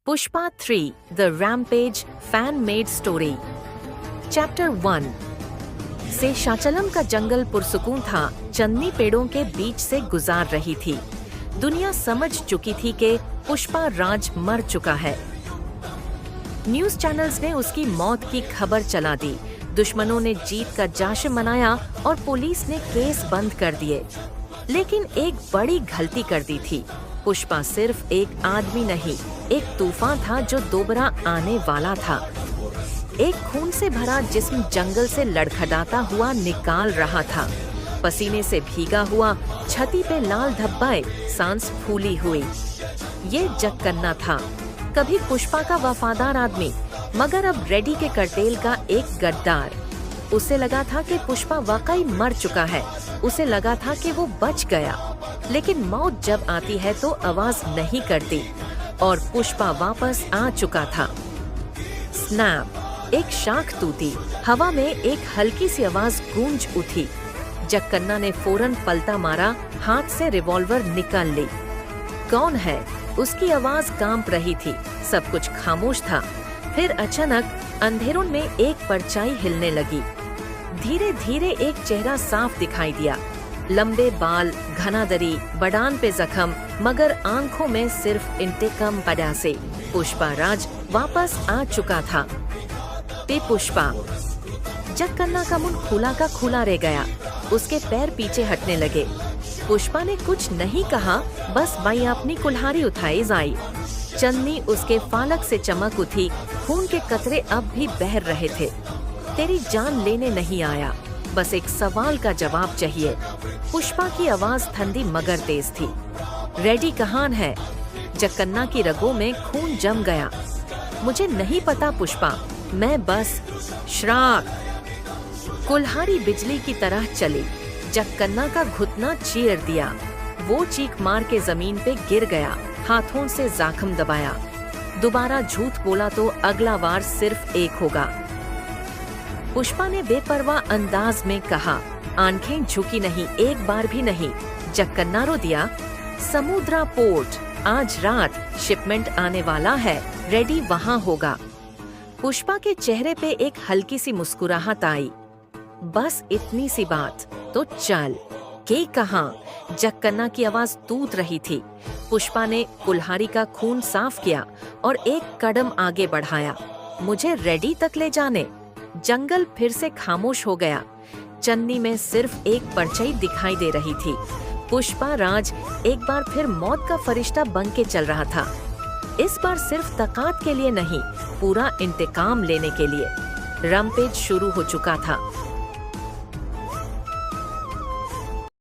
Pushpa 3 the rampage fan made story. Chapter 1। Seshachalam का जंगल पुरसुकून था। चंदनी पेड़ों के बीच से गुजार रही थी। दुनिया समझ चुकी थी कि पुष्पा राज मर चुका है। न्यूज चैनल्स ने उसकी मौत की खबर चला दी। दुश्मनों ने जीत का जश्न मनाया और पुलिस ने केस बंद कर दिए। लेकिन एक बड़ी गलती कर दी थी। पुष्पा सिर्फ एक आदमी नहीं, एक तूफान था जो दोबारा आने वाला था। एक खून से भरा जिस्म जंगल से लड़खड़ाता हुआ निकाल रहा था। पसीने से भीगा हुआ, छाती पे लाल धब्बाए, सांस फूली हुई। ये जक्कन्ना था, कभी पुष्पा का वफादार आदमी, मगर अब रेडी के कर्टेल का एक गद्दार। उसे लगा था कि पुष्पा वाकई मर चुका है। उसे लगा था कि वो बच गया। लेकिन मौत जब आती है तो आवाज नहीं करती, और पुष्पा वापस आ चुका था। स्नैप! एक शाख टूटी। हवा में एक हल्की सी आवाज गूंज उठी। जक्कन्ना ने फौरन पलटा मारा, हाथ से रिवॉल्वर निकाल ली। कौन है? उसकी आवाज कांप रही थी। सब कुछ खामोश था। फिर अचानक अंधेरों में एक परछाई हिलने लगी। धीरे धीरे एक चेहरा साफ दिखाई दिया। लंबे बाल, घना दरी, बदान पे जख्म, मगर आंखों में सिर्फ इंतकाम पड़ा से। पुष्पा राज वापस आ चुका था। पे पुष्पा! जक्कन्ना का मुंह खुला का खुला रह गया। उसके पैर पीछे हटने लगे। पुष्पा ने कुछ नहीं कहा, बस बाई अपनी कुल्हाड़ी उठाई जाई। चंदनी उसके फालक से चमक उठी। खून के कतरे अब भी बह रहे थे। तेरी जान लेने नहीं आया, बस एक सवाल का जवाब चाहिए। पुष्पा की आवाज ठंडी मगर तेज थी। रेडी कहाँ है? जक्कन्ना की रगों में खून जम गया। मुझे नहीं पता पुष्पा, मैं बस श्राक। कुल्हाड़ी बिजली की तरह चली। जक्कन्ना का घुटना चीर दिया। वो चीख मार के जमीन पे गिर गया। हाथों से जख्म दबाया। दोबारा झूठ बोला तो अगला वार सिर्फ एक होगा। पुष्पा ने बेपरवाह अंदाज में कहा। आंखें झुकी नहीं, एक बार भी नहीं। जक्कन्ना रो दिया। समुद्रा पोर्ट, आज रात शिपमेंट आने वाला है, रेडी वहाँ होगा। पुष्पा के चेहरे पे एक हल्की सी मुस्कुराहट आई। बस इतनी सी बात, तो चल। के कहाँ? जक्कन्ना की आवाज टूट रही थी। पुष्पा ने कुल्हाड़ी का खून साफ किया और एक कदम आगे बढ़ाया। मुझे रेडी तक ले जाने। जंगल फिर से खामोश हो गया। चन्नी में सिर्फ एक परछाई दिखाई दे रही थी। पुष्पा राज एक बार फिर मौत का फरिश्ता बन के चल रहा था। इस बार सिर्फ ताकत के लिए नहीं, पूरा इंतकाम लेने के लिए। रैम्पेज शुरू हो चुका था।